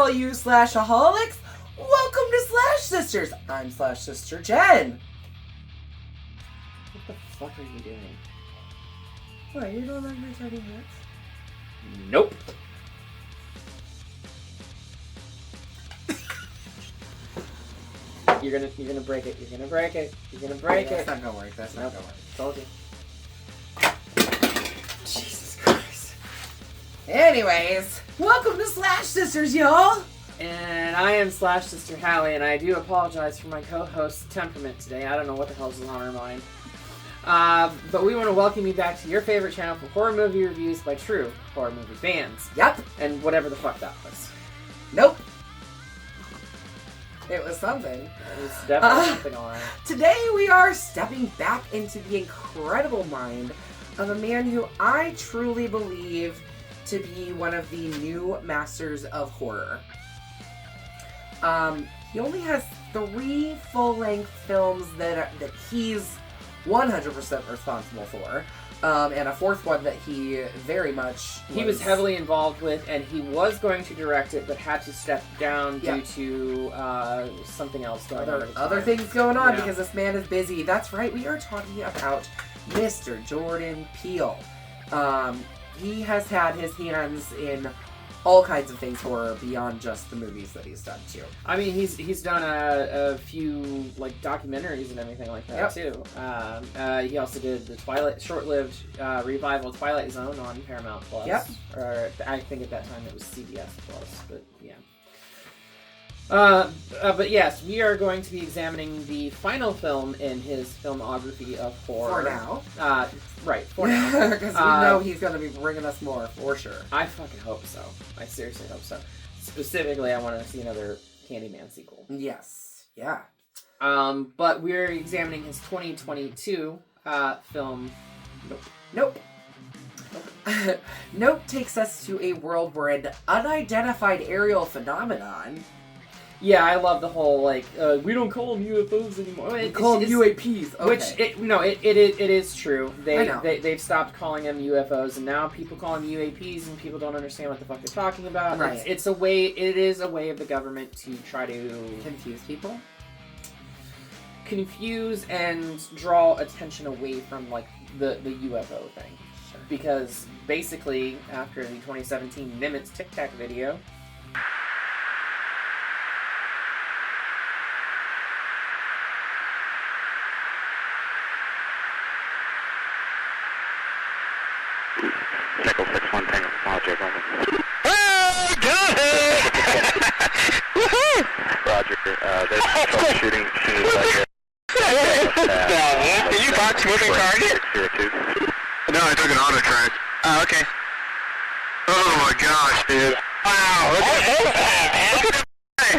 all you Slashaholics. Welcome to Slash Sisters. I'm Slash Sister Jen. What the fuck are you doing? What, you don't like my tiny hats? Nope. You're gonna break it. You're gonna break it. You're gonna break it. That's not gonna work. That's not gonna work. Told you. Jesus Christ. Anyways, welcome to Slash Sisters, y'all. And I am Slash Sister Hallie, and I do apologize for my co-host's temperament today. I don't know what the hell's on her mind. But we want to welcome you back to your favorite channel for horror movie reviews by true horror movie fans. Yep. And whatever the fuck that was. Nope. It was something. It was definitely something alright. Today we are stepping back into the incredible mind of a man who I truly believe to be one of the new masters of horror. He only has 3 full-length films that he's 100% responsible for, and a 4th one that he very much he was heavily involved with, and he was going to direct it, but had to step down due to something else going on. Other things going on because this man is busy. That's right, we are talking about Mr. Jordan Peele. He has had his hands in all kinds of things horror beyond just the movies that he's done too. I mean, he's done a few like documentaries and everything like that too. He also did the short-lived revival Twilight Zone on Paramount Plus. Yep. Or I think at that time it was CBS Plus, but yeah. But yes, we are going to be examining the final film in his filmography of horror. For now. Right, for now. Because we know he's going to be bringing us more, for sure. I fucking hope so. I seriously hope so. Specifically, I want to see another Candyman sequel. Yes. Yeah. But we're examining his 2022 film, Nope. Nope takes us to a world where an unidentified aerial phenomenon. Yeah, I love the whole, like, we don't call them UFOs anymore. We call them UAPs. Okay. Which, it is true. I know. They've stopped calling them UFOs, and now people call them UAPs, and people don't understand what the fuck they're talking about. Right. It is a way of the government to try to... confuse people? Confuse and draw attention away from, like, the UFO thing. Sure. Because, basically, after the 2017 Nimitz Tic Tac video... Nickel 6-1 Tango Project, over. Oh, got it! Woohoo! Roger, there's troubleshooting as soon as I get... Did you box moving target? 602. No, I took an auto track. Oh, okay. Oh my gosh, dude. Wow, look at that.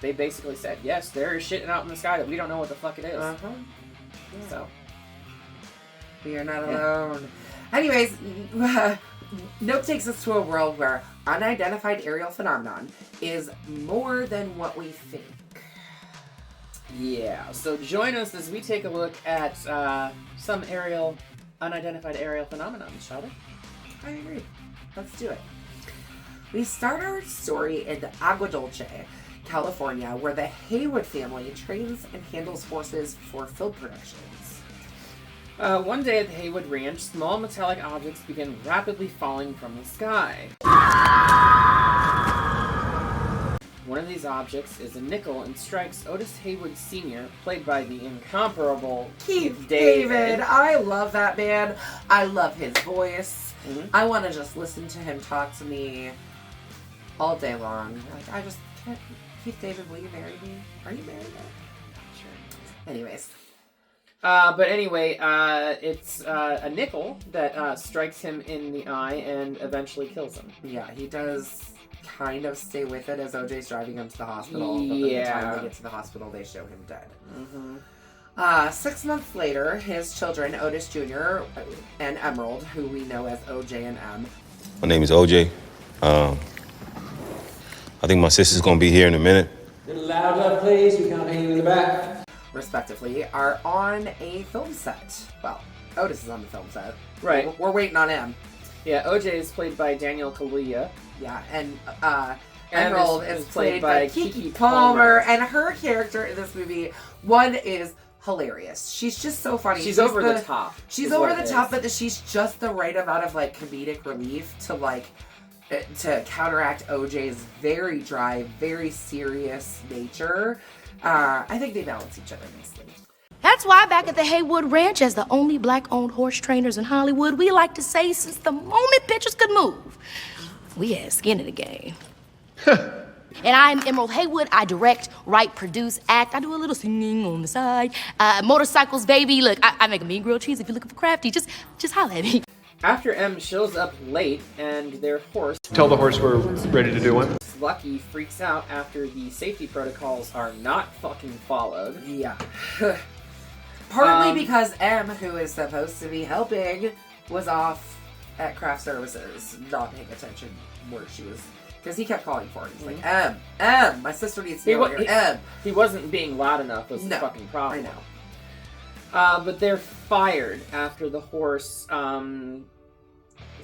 They basically said, yes, there is shit out in the sky that we don't know what the fuck it is. Uh-huh. Yeah. So... we are not alone. Anyways, Nope takes us to a world where unidentified aerial phenomenon is more than what we think. Yeah, so join us as we take a look at some unidentified aerial phenomenon, shall we? I agree. Let's do it. We start our story in Agua Dulce, California, where the Haywood family trains and handles horses for film productions. One day at the Haywood Ranch, small metallic objects begin rapidly falling from the sky. One of these objects is a nickel and strikes Otis Haywood Sr., played by the incomparable Keith David. I love that man. I love his voice. Mm-hmm. I want to just listen to him talk to me all day long. Like, I just can't. Keith David, will you marry me? Are you married yet? Sure. Anyways. But anyway, it's a nickel that strikes him in the eye and eventually kills him. Yeah, he does kind of stay with it as OJ's driving him to the hospital. But by the time they get to the hospital, they show him dead. Mm-hmm. 6 months later, his children, Otis Jr. and Emerald, who we know as OJ and M. My name is OJ. I think my sister's gonna be here in a minute. A little louder, please. We can't hear you in the back. Respectively, are on a film set. Well, Otis is on the film set. Right. We're waiting on him. Yeah, OJ is played by Daniel Kaluuya. Yeah, and Em Emerald is is played by Keke Palmer. Palmer, and her character in this movie, one, is hilarious. She's just so funny. She's over the top. She's over the top, but she's just the right amount of like comedic relief to counteract OJ's very dry, very serious nature. I think they balance each other nicely. That's why back at the Haywood Ranch, as the only black-owned horse trainers in Hollywood, we like to say since the moment pictures could move, we had skin in the game. And I'm Emerald Haywood. I direct, write, produce, act. I do a little singing on the side. Motorcycles, baby. Look, I make a mean grilled cheese. If you're looking for crafty, just holla at me. After M shows up late and their horse... Tell the horse we're ready to do one. Lucky freaks out after the safety protocols are not fucking followed. Yeah. Partly because M, who is supposed to be helping, was off at craft services, not paying attention where she was. Because he kept calling for her. He's like, M, my sister needs to be over here. M. He wasn't being loud enough was the fucking problem. I know. But they're fired after the horse,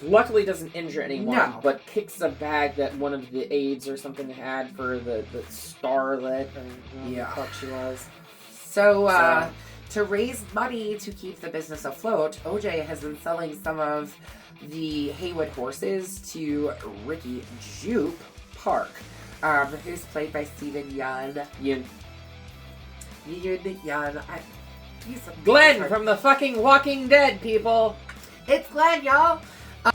luckily doesn't injure anyone, but kicks a bag that one of the aides or something had for the starlet, or what the fuck she was. So, to raise money to keep the business afloat, OJ has been selling some of the Haywood horses to Ricky Jupe Park, who's played by Steven Yeun. Glenn from the fucking Walking Dead, people! It's Glenn, y'all!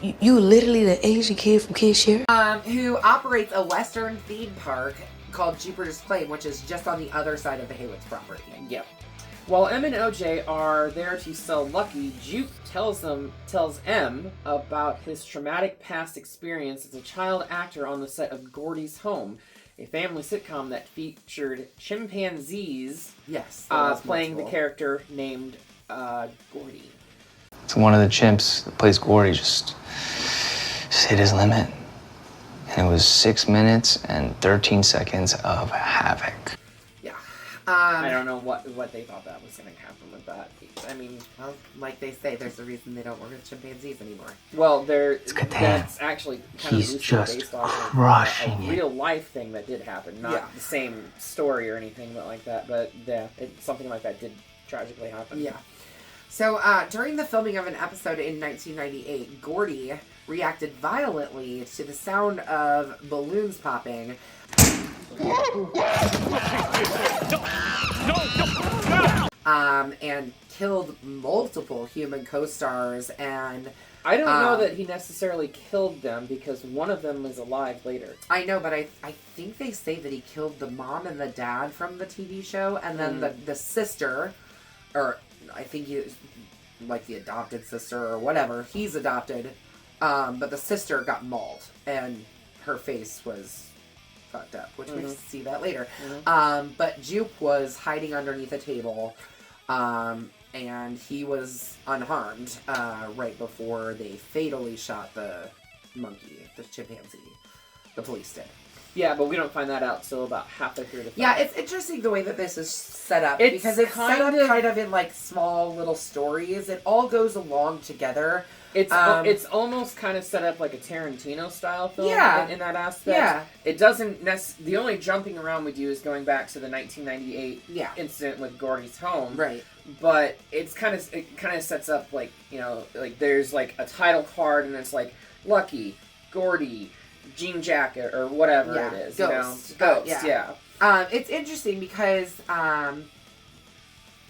You literally the Asian kid from Kid Share? Who operates a Western theme park called Jupiter's Claim, which is just on the other side of the Haywood's property. Yep. While M and OJ are there to sell Lucky, Jupe tells M about his traumatic past experience as a child actor on the set of Gordy's Home, a family sitcom that featured chimpanzees playing the character named Gordy. So one of the chimps that plays Gordy just hit his limit. And it was 6 minutes and 13 seconds of havoc. I don't know what they thought that was going to happen with that. I mean... Well, like they say, there's a reason they don't work with chimpanzees anymore. Well, that's actually kind of loosely based off of a real-life thing that did happen. Not the same story or anything like that, but something like that did tragically happen. Yeah. So, during the filming of an episode in 1998, Gordy reacted violently to the sound of balloons popping. And killed multiple human co-stars, and I don't know that he necessarily killed them, because one of them was alive later. I know, but I think they say that he killed the mom and the dad from the TV show, and then the sister, or I think he was like the adopted sister or whatever, he's adopted, but the sister got mauled, and her face was fucked up, which we see that later. But Jupe was hiding underneath a table, and he was unharmed right before they fatally shot the monkey, the chimpanzee. The police did. Yeah, but we don't find that out till about halfway through the film. Yeah, it's interesting the way that this is set up, because it's set up kind of in like small little stories. It all goes along together. It's almost kind of set up like a Tarantino style film in that aspect. Yeah. It doesn't the only jumping around we do is going back to the 1998 incident with Gordy's Home. Right. But it kind of sets up like, you know, like there's like a title card and it's like Lucky, Gordy, Jean Jacket, or whatever it is. Ghost. Ghost, It's interesting because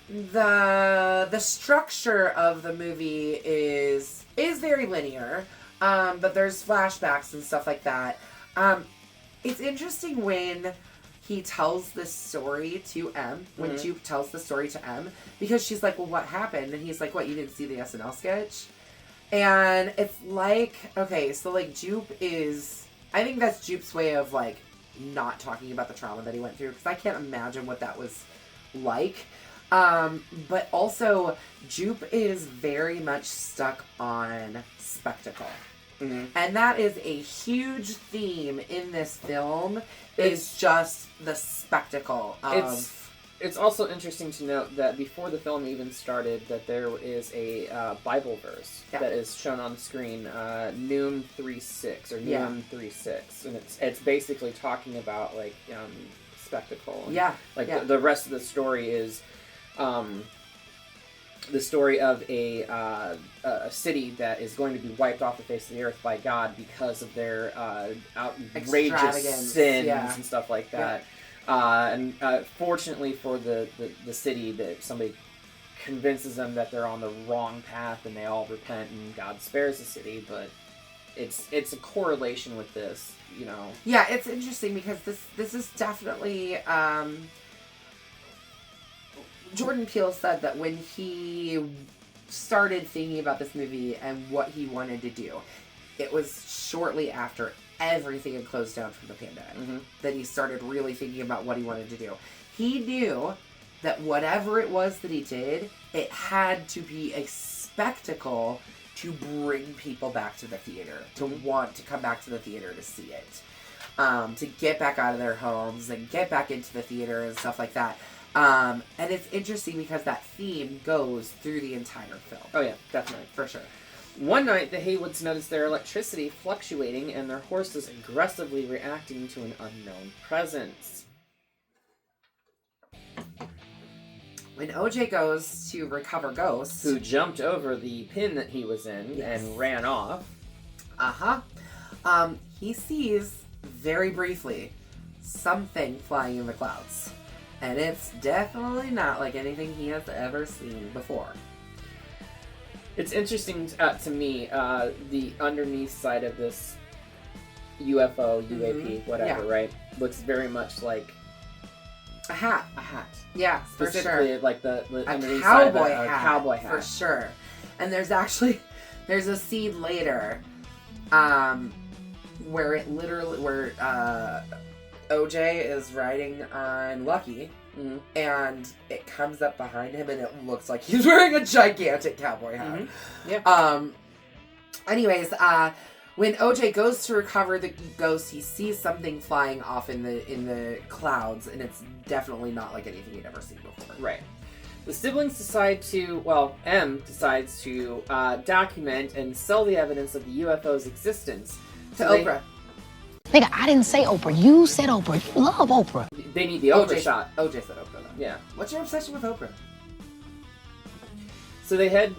the structure of the movie is very linear, but there's flashbacks and stuff like that. It's interesting when he tells this story to M, when Jupe tells the story to M, because she's like, well, what happened? And he's like, what, you didn't see the SNL sketch? And it's like, okay, so like I think that's Jupe's way of like not talking about the trauma that he went through, because I can't imagine what that was like. But also, Jupe is very much stuck on spectacle. And that is a huge theme in this film, is just the spectacle of It's also interesting to note that before the film even started, that there is a Bible verse that is shown on the screen, Noom 3:6 or Noom 3:6, and it's basically talking about like spectacle. And, the rest of the story is the story of a city that is going to be wiped off the face of the earth by God because of their outrageous sins and stuff like that. And fortunately for the city, that somebody convinces them that they're on the wrong path and they all repent and God spares the city. But it's a correlation with this, you know. Yeah, it's interesting because this is definitely Jordan Peele said that when he started thinking about this movie and what he wanted to do, it was shortly after everything had closed down from the pandemic that he started really thinking about what he wanted to do. He knew that whatever it was that he did, it had to be a spectacle to bring people back to the theater, to want to come back to the theater to see it, to get back out of their homes and get back into the theater and stuff like that. And it's interesting because that theme goes through the entire film. Oh yeah, definitely. For sure. One night, the Haywoods noticed their electricity fluctuating and their horses aggressively reacting to an unknown presence. When OJ goes to recover Ghost, who jumped over the pin that he was in and ran off. He sees, very briefly, something flying in the clouds. And it's definitely not like anything he has ever seen before. It's interesting to me, the underneath side of this UFO, UAP, whatever, right? Looks very much like a hat. A hat. Yeah, for sure. Specifically, like the cowboy underneath side of a cowboy hat. For sure. And there's a scene later, where it literally, OJ is riding on Lucky, and it comes up behind him, and it looks like he's wearing a gigantic cowboy hat. Anyways, when OJ goes to recover the ghost, he sees something flying off in the clouds, and it's definitely not like anything he'd ever seen before. Right. The siblings M decides to document and sell the evidence of the UFO's existence to Oprah. Nigga, I didn't say Oprah. You said Oprah. You love Oprah. They need the Oprah shot. OJ said Oprah, though. Yeah. What's your obsession with Oprah? So they head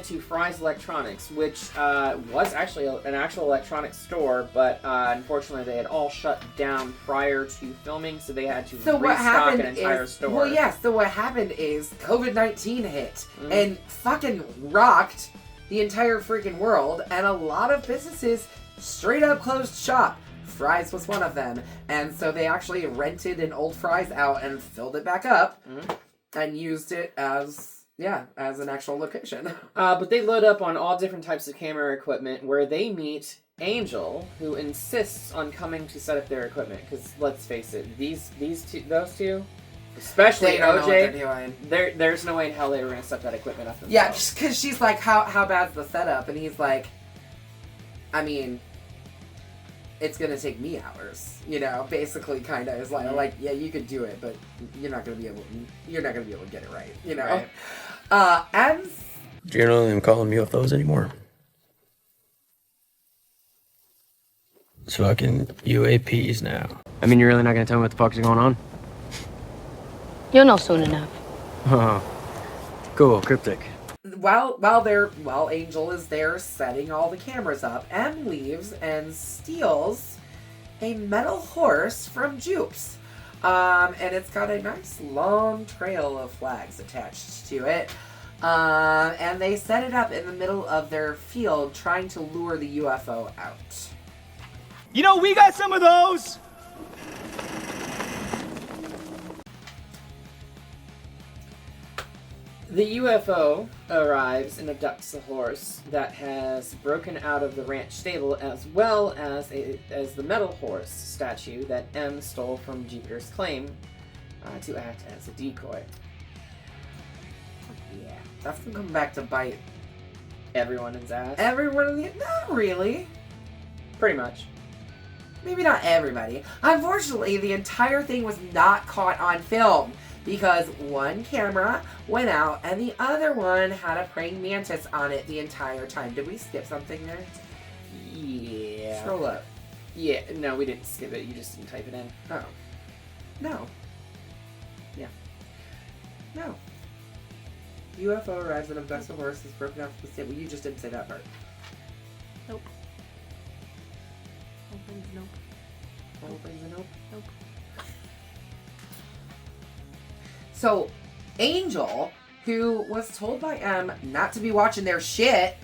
to Fry's Electronics, which was actually an actual electronics store, but unfortunately they had all shut down prior to filming, so they had to restock an entire store. Well, yeah, so what happened is COVID-19 hit and fucking rocked the entire freaking world, and a lot of businesses straight up closed shop. Fry's was one of them, and so they actually rented an old Fry's out and filled it back up and used it as an actual location. But they load up on all different types of camera equipment, where they meet Angel, who insists on coming to set up their equipment. Because let's face it, those two, especially they don't OJ, know what they're doing. There's no way in hell they were going to set that equipment up themselves. Yeah, because she's like, how bad's the setup? And he's like, I mean, it's gonna take me hours, basically, kind of is like, yeah, you could do it, but you're not gonna be able to get it right, Right. And Do you know them calling UFOs anymore? It's fucking UAPs now. I mean, you're really not gonna tell me what the fuck's going on? You'll know soon enough. Cool, cryptic. While Angel is there setting all the cameras up, M leaves and steals a metal horse from Jupes. And it's got a nice long trail of flags attached to it. And they set it up in the middle of their field, trying to lure the UFO out. We got some of those! The UFO arrives and abducts the horse that has broken out of the ranch stable, as well as the metal horse statue that M stole from Jupiter's claim to act as a decoy. Yeah, that's gonna come back to bite everyone in his ass. Not really. Pretty much. Maybe not everybody. Unfortunately, the entire thing was not caught on film. because one camera went out and the other one had a praying mantis on it the entire time. Did we skip something there? Yeah. Scroll up. Yeah, no, we didn't skip it. You just didn't type it in. Oh. No. Yeah. No. UFO arrives and abducts a horse is broken off the state. Well, you just didn't say that part. Nope. Nope. Whole thing's a nope. Nope. So, Angel, who was told by M not to be watching their shit,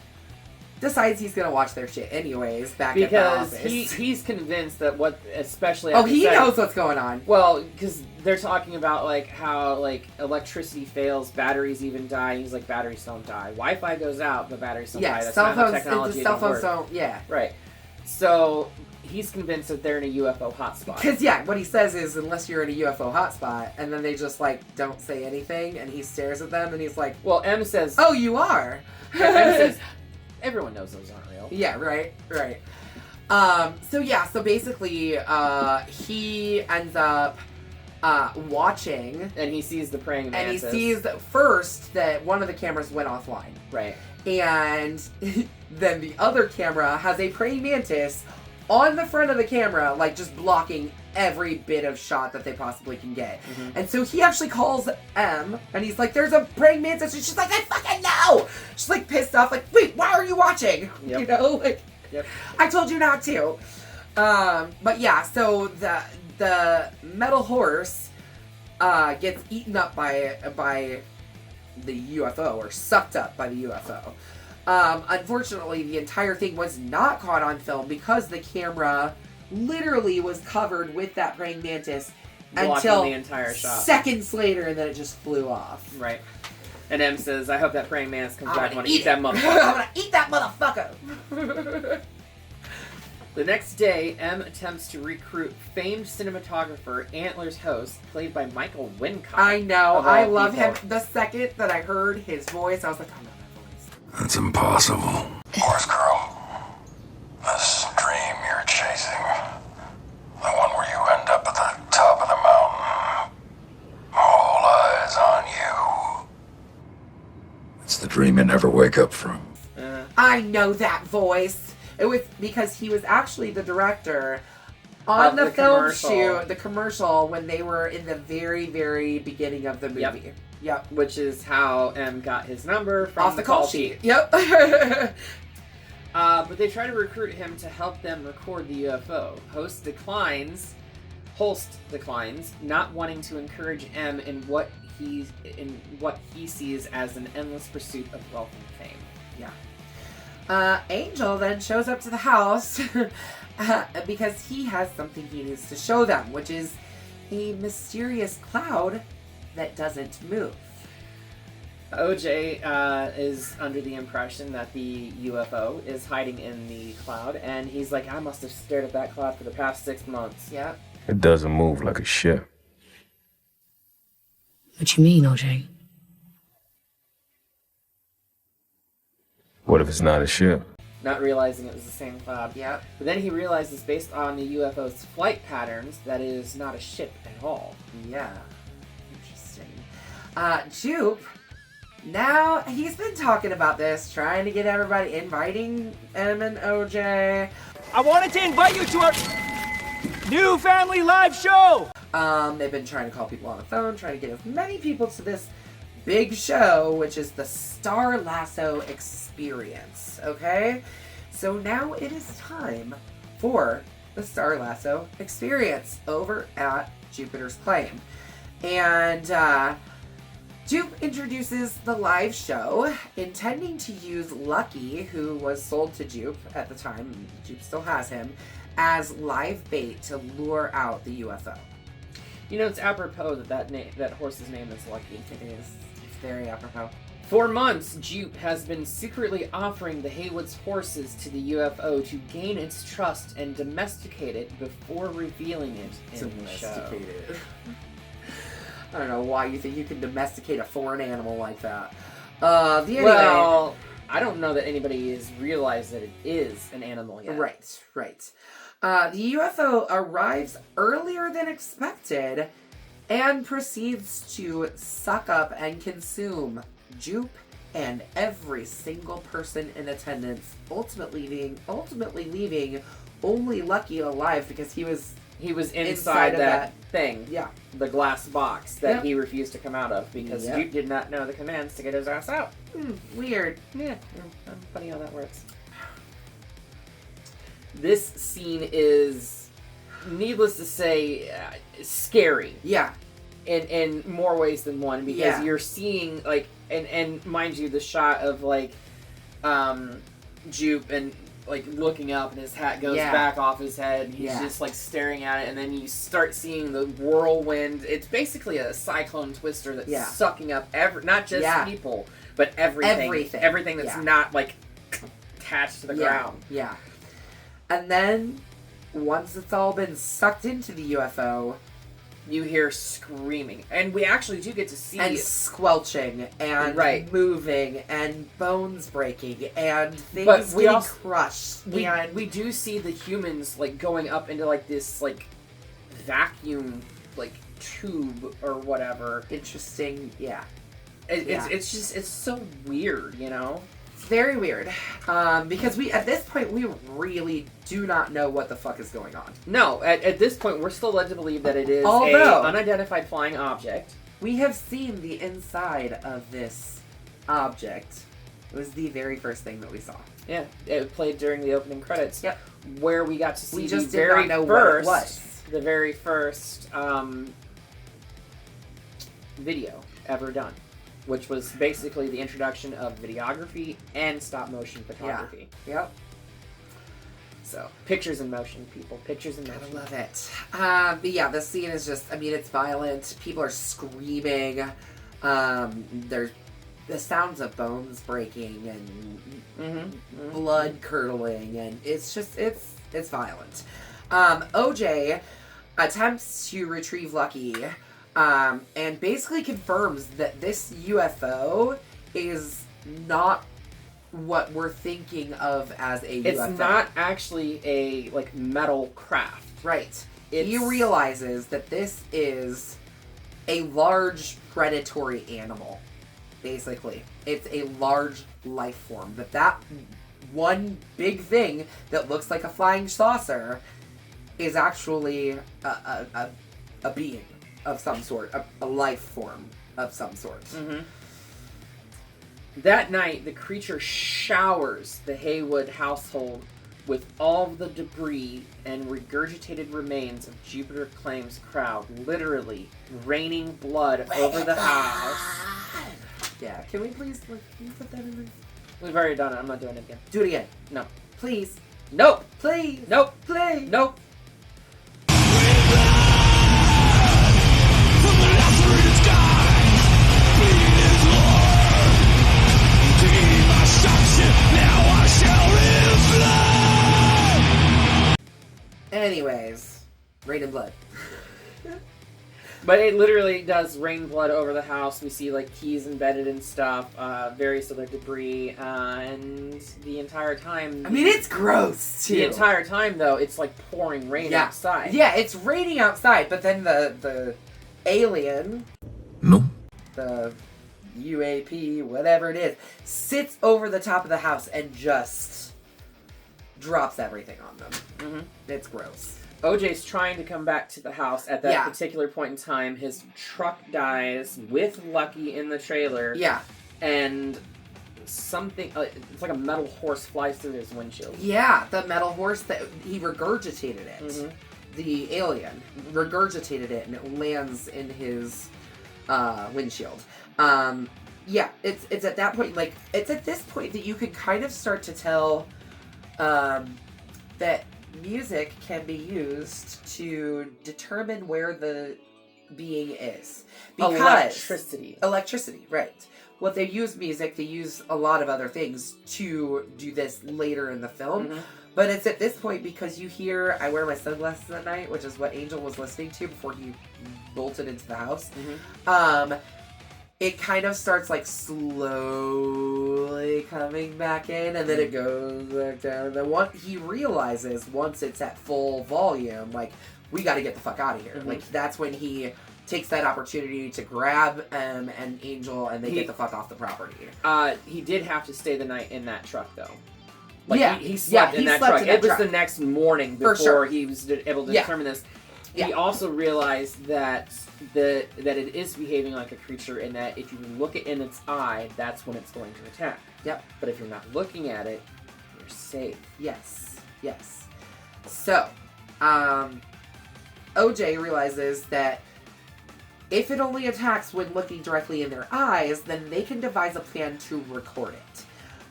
decides he's gonna watch their shit anyways back at the Because office. he's convinced that what, especially... Oh, he knows what's going on. Well, because they're talking about, like, how, like, electricity fails, batteries even die. He's like, batteries don't die. Wi-Fi goes out, but batteries don't die. That's not how technology cell phones don't don't, yeah. Right. So, he's convinced that they're in a UFO hotspot. Because, yeah, what he says is, unless you're in a UFO hotspot, and then they just, like, don't say anything, and he stares at them, and he's like, well, M says... Oh, you are! M says, everyone knows those aren't real. Yeah, right. So basically, he ends up watching. And he sees the praying mantis. And he sees first that one of the cameras went offline. Right. And then the other camera has a praying mantis on the front of the camera, like just blocking every bit of shot that they possibly can get. Mm-hmm. And so he actually calls M, and he's like, there's a praying mantis, and she's like, I fucking know! She's like pissed off, like, wait, why are you watching? Yep. You know, like, yep. I told you not to. But yeah, so the metal horse gets eaten up by the UFO, or sucked up by the UFO. Unfortunately, the entire thing was not caught on film because the camera literally was covered with that praying mantis until the entire shot. Seconds later, and then it just flew off. Right. And M says, I hope that praying mantis comes back. I want to eat eat that I'm motherfucker. gonna eat that motherfucker! The next day, M attempts to recruit famed cinematographer Antler's host, played by Michael Wincott. I know. of all I love people. him. The second that I heard his voice, I was like, I know that voice. That's impossible. Horse girl, this dream you're chasing, the one where you end up at the top of the mountain, all eyes on you. It's the dream you never wake up from. I know that voice. It was because he was actually the director on the film commercial. shoot, the commercial, when they were in the very, very beginning of the movie. Yep. Which is how M got his number from Off the call sheet. Yep. But they try to recruit him to help them record the UFO. Holst declines, not wanting to encourage M in what he sees as an endless pursuit of wealth and fame. Yeah. Angel then shows up to the house because he has something he needs to show them, which is a mysterious cloud that doesn't move. OJ is under the impression that the UFO is hiding in the cloud, and he's like, I must have stared at that cloud for the past 6 months. Yep. It doesn't move like a ship. What you mean, OJ? What if it's not a ship? Not realizing it was the same cloud. Yep. But then he realizes, based on the UFO's flight patterns, that it is not a ship at all. Yeah. Interesting. Jupe, now he's been talking about this, trying to get everybody, inviting M and OJ. I wanted to invite you to our new family live show. They've been trying to call people on the phone, trying to get as many people to this big show, which is the Star Lasso Experience, okay? So now it is time for the Star Lasso Experience over at Jupiter's Claim. And Jupe introduces the live show, intending to use Lucky, who was sold to Jupe at the time, Jupe still has him, as live bait to lure out the UFO. You know, it's apropos that horse's name is Lucky. It is. It's very apropos. For months, Jupe has been secretly offering the Haywood's horses to the UFO to gain its trust and domesticate it before revealing it in the show. I don't know why you think you can domesticate a foreign animal like that. Anyway, well, I don't know that anybody has realized that it is an animal yet. Right. The UFO arrives earlier than expected, and proceeds to suck up and consume Jupe and every single person in attendance, ultimately leaving only Lucky alive because he was inside that thing. Yeah. The glass box that he refused to come out of because Jupe did not know the commands to get his ass out. Weird. Yeah. Funny how that works. This scene is, needless to say, scary. Yeah. In more ways than one, because you're seeing, like, and mind you, the shot of, like, Jupe and, like, looking up and his hat goes back off his head and he's just, like, staring at it, and then you start seeing the whirlwind. It's basically a cyclone twister that's sucking up not just people, but everything. Everything that's not, like, attached to the ground. Yeah. And then, once it's all been sucked into the UFO, you hear screaming. And we actually do get to see... And squelching, and moving, and bones breaking, and things getting crushed. We do see the humans, like, going up into, like, this, like, vacuum, like, tube or whatever. Interesting, It's just, it's so weird, you know? Very weird, because at this point we really do not know what the fuck is going on. No, at this point we're still led to believe that it is an unidentified flying object. We have seen the inside of this object. It was the very first thing that we saw. Yeah, it played during the opening credits. Yep. Where we got to see the very first video ever done, which was basically the introduction of videography and stop-motion photography. Yep. So, pictures in motion, people. Pictures in motion. I love it. But yeah, this scene is just, I mean, it's violent. People are screaming. There's the sounds of bones breaking and blood curdling, and it's just, it's violent. OJ attempts to retrieve Lucky, and basically confirms that this UFO is not what we're thinking of as a UFO. It's not actually a, like, metal craft. Right. He realizes that this is a large predatory animal, basically. It's a large life form. That one big thing that looks like a flying saucer is actually a being of some sort, a life form of some sort. That night, the creature showers the Haywood household with all the debris and regurgitated remains of Jupiter Claim's crowd, literally raining blood over the house. Yeah, can we please can you put that in there? We've already done it. I'm not doing it again. Do it again. No. Please. Nope. Please. Nope. Please. Nope. Anyways, rain and blood. But it literally does rain blood over the house. We see, like, keys embedded and stuff, various other debris, and the entire time... I mean, it's gross, too. The entire time, though, it's, like, pouring rain outside. Yeah, it's raining outside, but then the alien... No. The UAP, whatever it is, sits over the top of the house and just drops everything on them. It's gross. OJ's trying to come back to the house at that particular point in time. His truck dies with Lucky in the trailer. Yeah. And something, it's like a metal horse flies through his windshield. Yeah, the metal horse, that he regurgitated it. The alien regurgitated it, and it lands in his windshield. Yeah, it's at that point, like, it's at this point that you can kind of start to tell that music can be used to determine where the being is. Because electricity, right. Well, they use music, they use a lot of other things to do this later in the film. But it's at this point because you hear I Wear My Sunglasses at Night, which is what Angel was listening to before he bolted into the house. It kind of starts, like, slowly coming back in, and then it goes back down. And then he realizes once it's at full volume, like, we got to get the fuck out of here. Like, that's when he takes that opportunity to grab an Angel, and they get the fuck off the property. He did have to stay the night in that truck, though. He slept in that truck. It was the next morning before he was able to determine this. Yeah. He also realized that that it is behaving like a creature, and that if you look it in its eye, that's when it's going to attack. Yep. But if you're not looking at it, you're safe. Yes. Yes. So, OJ realizes that if it only attacks when looking directly in their eyes, then they can devise a plan to record it.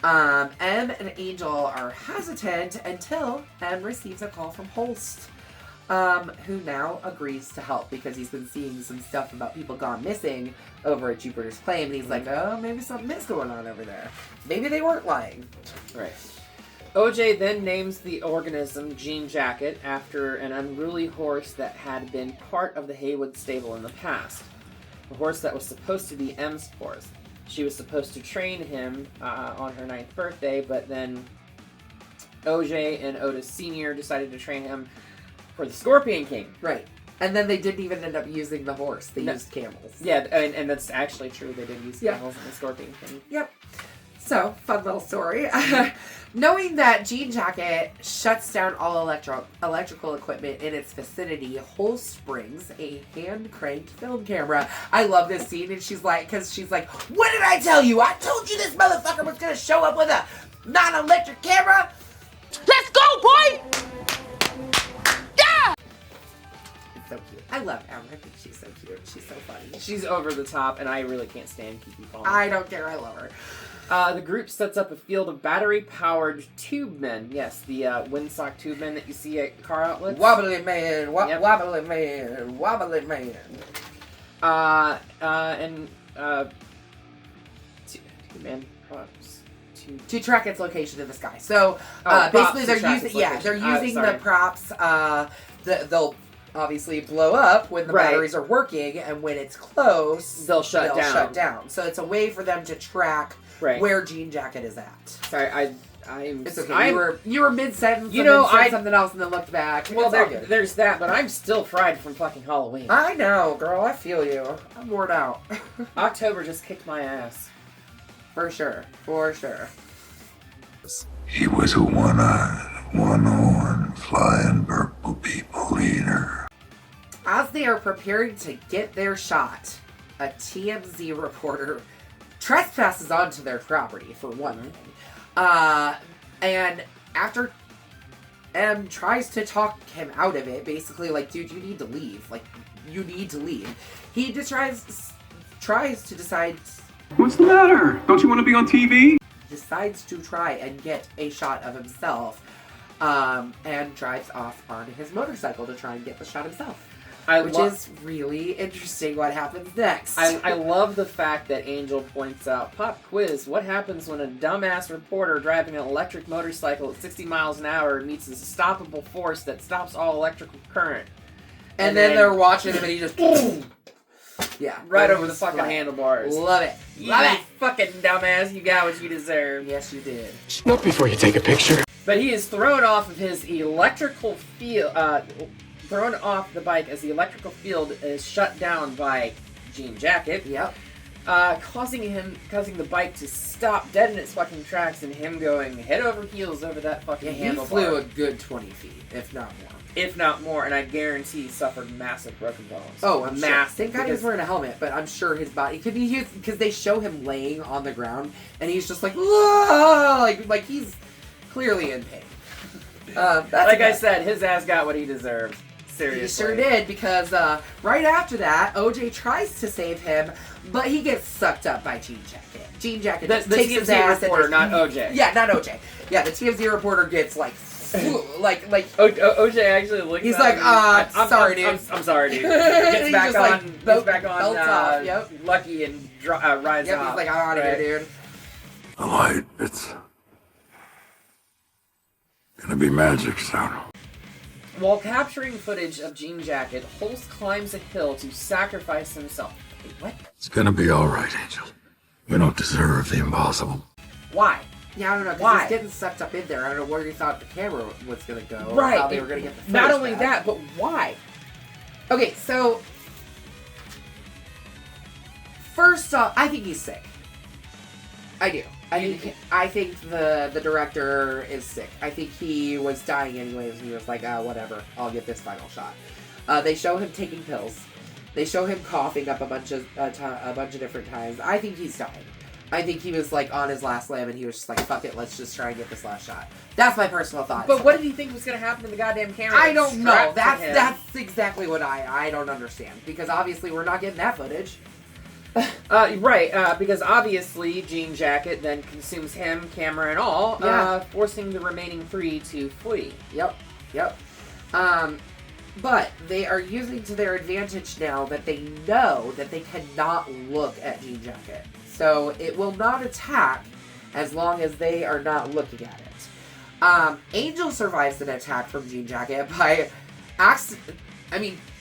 M and Angel are hesitant until M receives a call from Holst, who now agrees to help because he's been seeing some stuff about people gone missing over at Jupiter's Claim, and he's like, oh, maybe something is going on over there. Maybe they weren't lying. Right. OJ then names the organism Jean Jacket after an unruly horse that had been part of the Haywood stable in the past. A horse that was supposed to be M's horse. She was supposed to train him on her 9th birthday, but then OJ and Otis Sr. decided to train him for the Scorpion King. Right. And then they didn't even end up using the horse. They used camels. Yeah, and that's actually true. They did use camels in the Scorpion King. Yep. So, fun little story. Knowing that Jean Jacket shuts down all electrical equipment in its vicinity, Holst brings a hand-cranked film camera. I love this scene, and she's like, what did I tell you? I told you this motherfucker was gonna show up with a non-electric camera. Let's go, boy! Yeah! It's so cute. I love Em. I think she's so cute. She's so funny. She's over the top, and I really can't stand Kiki Palmer. I don't care. I love her. The group sets up a field of battery-powered tube men. Yes, the windsock tube men that you see at car outlets. Wobbly man, wobbly man, wobbly man. Two-man props. To track its location in the sky. So basically, they're using the props. They'll obviously blow up when the batteries are working, and when it's close, they'll shut down. So it's a way for them to track where Jean Jacket is at. Sorry, it's okay. You were mid-sentence. I said something else and then looked back. Well, there's that, but I'm still fried from fucking Halloween. I know, girl. I feel you. I'm worn out. October just kicked my ass. For sure. For sure. He was a one-eyed, one-horned, flying purple people eater. As they are preparing to get their shot, a TMZ reporter trespasses onto their property, for one thing. And after M tries to talk him out of it, basically like, dude, you need to leave. Like, you need to leave. He just tries to decide... What's the matter? Don't you want to be on TV? Decides to try and get a shot of himself, and drives off on his motorcycle to try and get the shot himself. Which is really interesting what happens next. I love the fact that Angel points out, pop quiz, what happens when a dumbass reporter driving an electric motorcycle at 60 miles an hour meets a stoppable force that stops all electrical current? And then they're watching him and he just... Yeah. Right over the fucking handlebars. Love it. Love it. Fucking dumbass, you got what you deserve. Yes, you did. Not before you take a picture. But he is thrown off of his electrical field... thrown off the bike as the electrical field is shut down by Jean Jacket. Yep. Causing the bike to stop dead in its fucking tracks, and him going head over heels over that fucking handlebar. He flew a good 20 feet, if not more. If not more, and I guarantee he suffered massive broken bones. Oh, I'm massive. Sure. Thank God he was wearing a helmet, but I'm sure his body could be used because they show him laying on the ground, and he's just like, like he's clearly in pain. I said, his ass got what he deserved. Seriously. He sure did, because right after that, OJ tries to save him, but he gets sucked up by Jean Jacket. Jean Jacket takes his ass reporter, not OJ. Yeah, not OJ. Yeah, the TMZ reporter gets OJ actually looks. He's like, I'm sorry, dude. I'm sorry, dude. Gets back on. Gets back on. Off, yep. Lucky and rides off. He's like, I'm out of here, dude. The light, it's gonna be magic soon. While capturing footage of Jean Jacket, Holst climbs a hill to sacrifice himself. Wait, what? It's gonna be alright, Angel. You don't deserve the impossible. Why? Yeah, I don't know, because he's getting sucked up in there. I don't know where you thought the camera was going to go. Right. Or how they were going to get the footage Not only back. that, but why? Okay, so First off, I think he's sick. I do. I think the director is sick. I think he was dying anyways, and he was like, whatever, I'll get this final shot. They show him taking pills. They show him coughing up a bunch of different times. I think he's dying. I think he was like on his last limb, and he was just like, fuck it, let's just try and get this last shot. That's my personal thoughts. But what did he think was going to happen to the goddamn camera? I don't know. That's exactly what I don't understand. Because obviously we're not getting that footage. Right, because obviously Jean Jacket then consumes him, camera and all, forcing the remaining 3 to flee. Yep. But they are using to their advantage now that they know that they cannot look at Jean Jacket. So it will not attack as long as they are not looking at it. Angel survives an attack from Jean Jacket by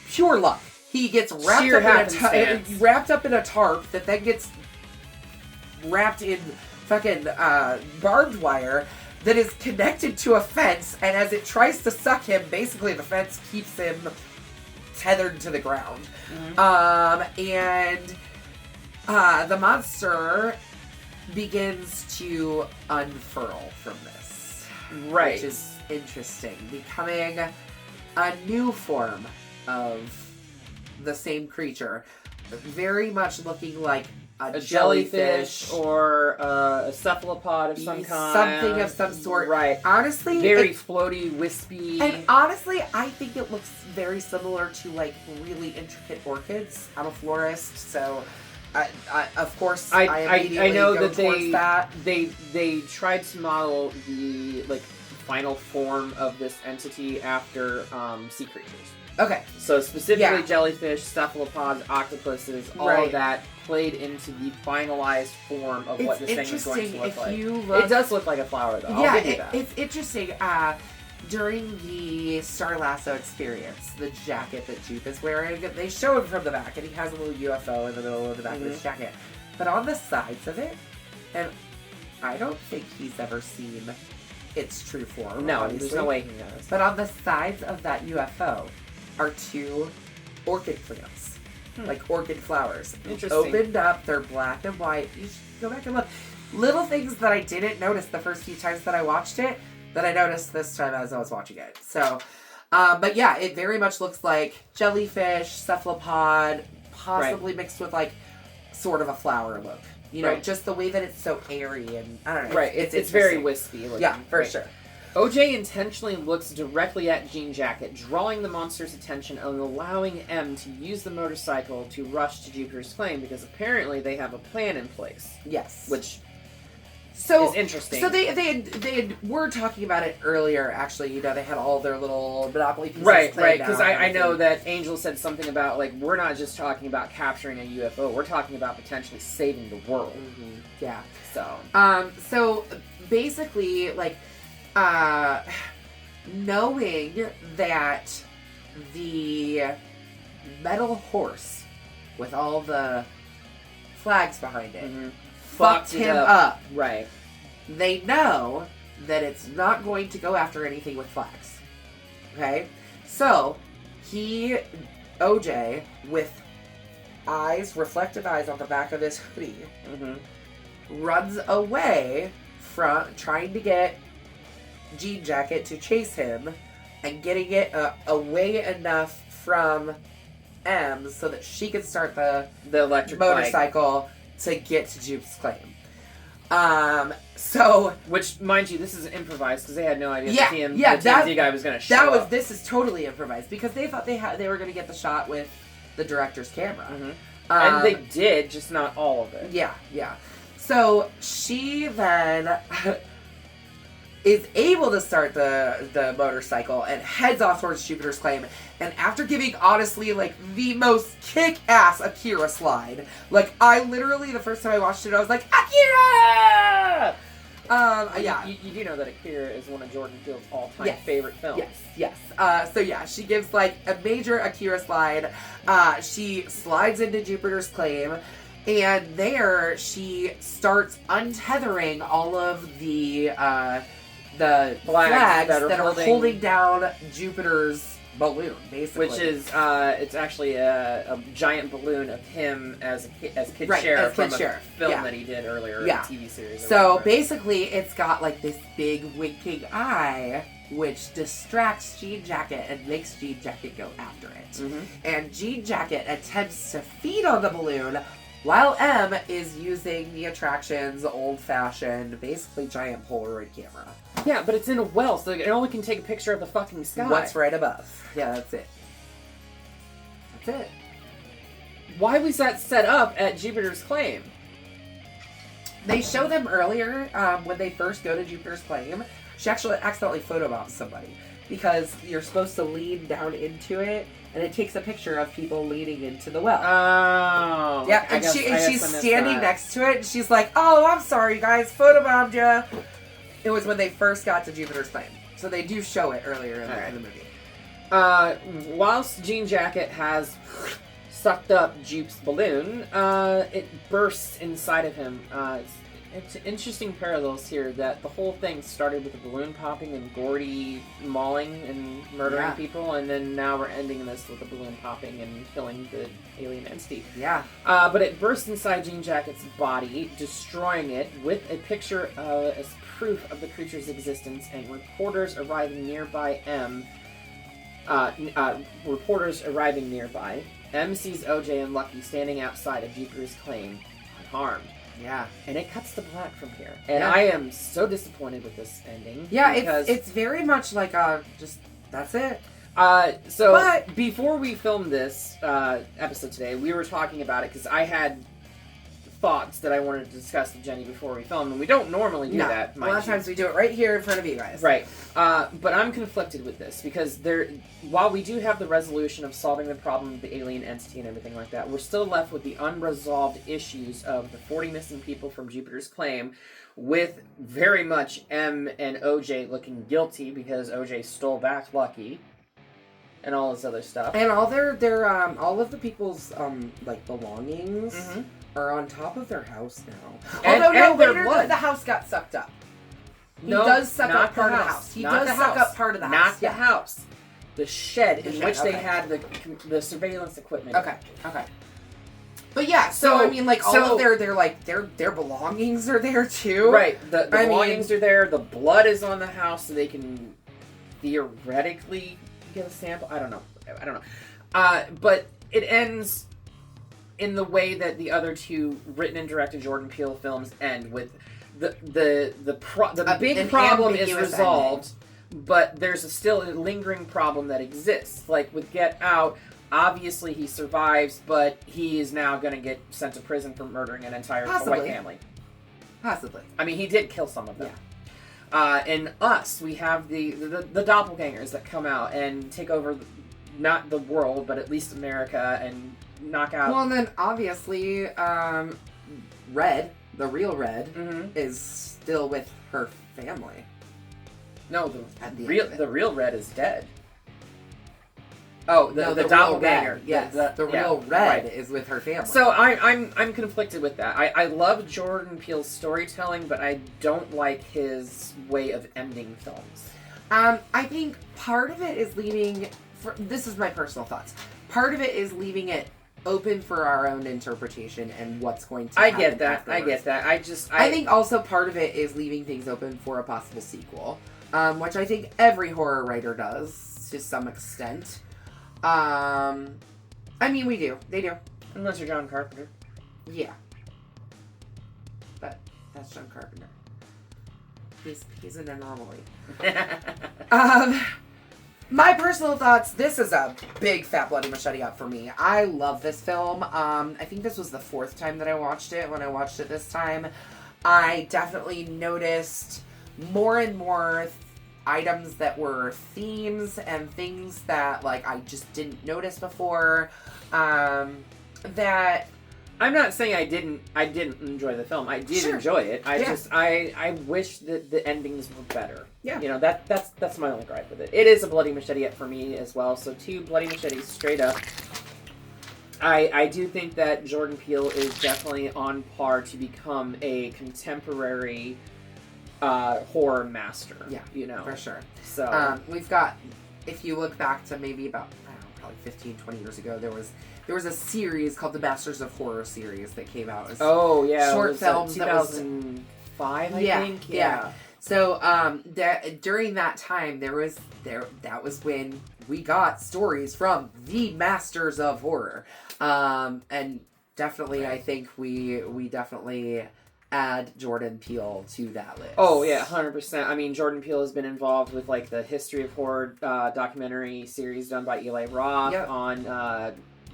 pure luck. He gets wrapped up in a tarp that then gets wrapped in fucking barbed wire that is connected to a fence, and as it tries to suck him, basically the fence keeps him tethered to the ground. And the monster begins to unfurl from this. Right. Which is interesting. Becoming a new form of the same creature. Very much looking like a jellyfish or a cephalopod of some kind. Something of some sort. Right. Honestly, very floaty, wispy. And honestly, I think it looks very similar to like really intricate orchids. I'm a florist, so of course I know that they tried to model the like final form of this entity after sea creatures. Okay. So specifically jellyfish, cephalopods, octopuses, all of that played into the finalized form of what this thing is going to look like. It does look like a flower, though. I'll give you that. It's interesting. During the Star Lasso experience, the jacket that Jupe is wearing, they show him from the back, and he has a little UFO in the middle of the back of his jacket. But on the sides of it, and I don't think he's ever seen its true form. No, obviously. there's no way he knows. But on the sides of that UFO are 2 orchid plants. Like orchid flowers. Interesting. Opened up, they're black and white. You should go back and look. Little things that I didn't notice the first few times that I watched it, that I noticed this time as I was watching it. So, but yeah, it very much looks like jellyfish, cephalopod, possibly mixed with like sort of a flower look. You know, just the way that it's so airy and I don't know. Right, it's very wispy looking. Yeah, for sure. OJ intentionally looks directly at Jean Jacket, drawing the monster's attention and allowing M to use the motorcycle to rush to Jupiter's Claim because apparently they have a plan in place. Yes. Which is interesting. So they were talking about it earlier, actually. You know, they had all their little Monopoly pieces. Right. Because I know that Angel said something about, like, we're not just talking about capturing a UFO, we're talking about potentially saving the world. Mm-hmm. Yeah. So basically, like, knowing that the metal horse with all the flags behind it fucked him up. Right. They know that it's not going to go after anything with flags. Okay? So, OJ, with reflective eyes on the back of his hoodie, runs away from trying to get Jean Jacket to chase him and getting it away enough from M so that she can start the electric motorcycle to get to Jupe's Claim. Which, mind you, this is improvised because they had no idea the TMZ guy was going to show up. This is totally improvised because they thought they were going to get the shot with the director's camera. And they did, just not all of it. Yeah. So she then is able to start the motorcycle and heads off towards Jupiter's Claim. And after giving, honestly, like, the most kick-ass Akira slide, like, I literally, the first time I watched it, I was like, Akira! You do know that Akira is one of Jordan Peele's all-time favorite films. Yes. She gives, like, a major Akira slide. She slides into Jupiter's Claim. And there, she starts untethering all of the flags that are holding down Jupiter's balloon, basically. Which is, it's actually a giant balloon of him as Kid Sheriff from a film that he did earlier, a TV series. So basically, it's got like this big winking eye, which distracts Jean Jacket and makes Jean Jacket go after it. Mm-hmm. And Jean Jacket attempts to feed on the balloon, while M is using the attraction's old-fashioned, basically giant Polaroid camera. Yeah, but it's in a well, so it only can take a picture of the fucking sky. What's right above. Yeah, that's it. That's it. Why was that set up at Jupiter's Claim? They show them earlier, when they first go to Jupiter's Claim. She actually accidentally photobombs somebody. Because you're supposed to lean down into it, and it takes a picture of people leaning into the well. Oh. Yeah, and she's standing next to it, and she's like, "Oh, I'm sorry, guys, photobombed ya." It was when they first got to Jupiter's Claim. So they do show it earlier in the movie. Whilst Jean Jacket has sucked up Jupe's balloon, it bursts inside of him. It's interesting parallels here that the whole thing started with the balloon popping and Gordy mauling and murdering people, and then now we're ending this with the balloon popping and killing the alien entity. Yeah. But it bursts inside Jean Jacket's body, destroying it with a picture as proof of the creature's existence, and reporters arriving nearby M sees OJ and Lucky standing outside of Jupiter's Claim, unharmed. Yeah. And it cuts to black from here. And I am so disappointed with this ending. Yeah, it's very much like just, that's it. But before we filmed this episode today, we were talking about it because I had thoughts that I wanted to discuss with Jenny before we filmed, and we don't normally do that. A lot of times we do it right here in front of you guys. Right. But I'm conflicted with this because while we do have the resolution of solving the problem of the alien entity and everything like that, we're still left with the unresolved issues of the 40 missing people from Jupiter's Claim, with very much M and OJ looking guilty because OJ stole back Lucky and all this other stuff. And all their all of the people's like belongings are on top of their house now. And their blood. The house got sucked up. He does suck up part of the house. He does suck up part of the house. Not the house. The shed in which they had the surveillance equipment. Okay. But yeah, so I mean, like all of their belongings are there too. Right. The belongings are there. The blood is on the house, so they can theoretically get a sample. I don't know. But it ends in the way that the other two written and directed Jordan Peele films end, with the big problem is resolved, but there's still a lingering problem that exists. Like with Get Out, obviously he survives, but he is now going to get sent to prison for murdering an entire white family. Possibly. I mean, he did kill some of them. Yeah. In Us, we have the doppelgangers that come out and take over, not the world, but at least America, and knock out... Well, and then obviously, Red, the real Red, is still with her family. No, the real Red is dead. Oh, the doppelganger. Red, yes, the real Red is with her family. So I'm conflicted with that. I love Jordan Peele's storytelling, but I don't like his way of ending films. I think part of it is leaving... this is my personal thoughts. Part of it is leaving it open for our own interpretation and what's going to happen. I get that. I think also part of it is leaving things open for a possible sequel, which I think every horror writer does to some extent. I mean, we do. They do. Unless you're John Carpenter. Yeah. But that's John Carpenter. He's an anomaly. My personal thoughts, this is a big fat bloody machete up for me. I love this film. I think this was the 4th time that I watched it. When I watched it this time, I definitely noticed more and more items that were themes and things that like I just didn't notice before. That I'm not saying I didn't enjoy the film. I did enjoy it. I wish that the endings were better. Yeah. You know, that's my only gripe with it. It is a bloody machete for me as well. So 2 bloody machetes straight up. I do think that Jordan Peele is definitely on par to become a contemporary horror master. Yeah, you know, for sure. So we've got if you look back to maybe about, I don't know, probably 15, 20 years ago, there was a series called the Masters of Horror series that came out. Oh, yeah. Short films. 2005, I think? Yeah. So, during that time, that was when we got stories from the Masters of Horror. And definitely, I think we definitely add Jordan Peele to that list. Oh, yeah, 100%. I mean, Jordan Peele has been involved with, like, the History of Horror documentary series done by Eli Roth on,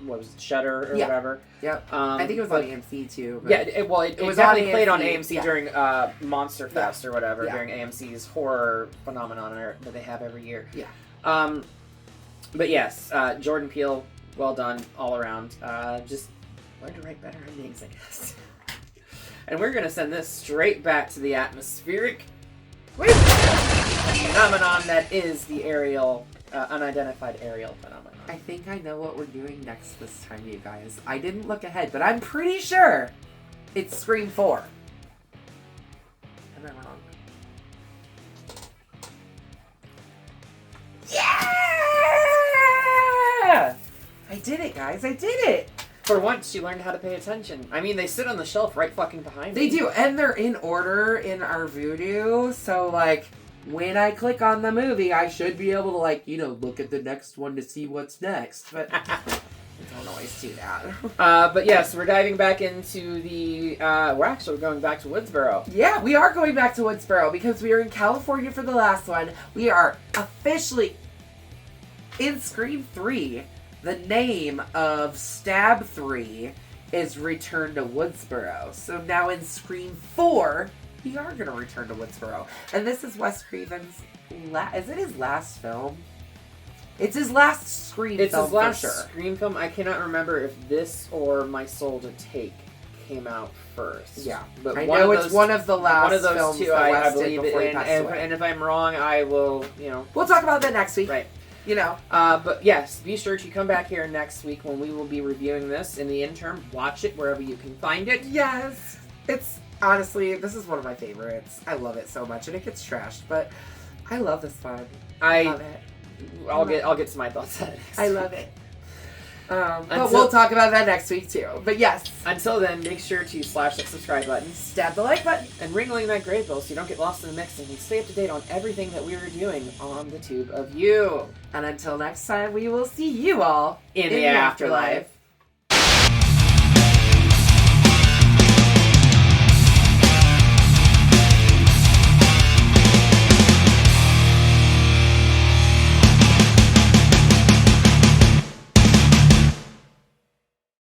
what was it, Shudder or whatever. Yep. I think it was on AMC, too. Yeah, it was definitely played on AMC during Monster Fest or whatever, during AMC's horror phenomenon that they have every year. Yeah. But yes, Jordan Peele, well done all around. Just learn to write better endings, I guess. And we're going to send this straight back to the atmospheric phenomenon that is the unidentified aerial phenomenon. I think I know what we're doing next this time, you guys. I didn't look ahead, but I'm pretty sure it's Scream 4. Am I wrong? Yeah! I did it, guys. I did it! For once, you learned how to pay attention. I mean, they sit on the shelf right fucking behind me. They do, and they're in order in our Vudu, so, like, when I click on the movie, I should be able to, like, look at the next one to see what's next, but I don't always do that. But yes, we're diving back into we're actually going back to Woodsboro. Yeah, we are going back to Woodsboro, because we were in California for the last one. We are officially in Scream 3. The name of Stab 3 is Return to Woodsboro. So now in Scream 4, we are going to return to Woodsboro. And this is Wes Craven's is it his last film? It's his last Scream film, It's his last for sure. Scream film. I cannot remember if this or My Soul to Take came out first. Yeah. But I know it's one of the last one of those films two, that I Wes did believe before he it. passed away. And if I'm wrong, I will, We'll talk about that next week. Right. But yes, be sure to come back here next week when we will be reviewing this. In the interim, watch it wherever you can find it. Yes. It's, honestly, this is one of my favorites. I love it so much, and it gets trashed, but I love this one. I love it. I'll get to my thoughts on it. I love it. But we'll talk about that next week, too. But yes. Until then, make sure to slash that subscribe button, stab the like button, and ring that grade bell so you don't get lost in the mix and can stay up to date on everything that we are doing on the Tube of You. And until next time, we will see you all in the afterlife.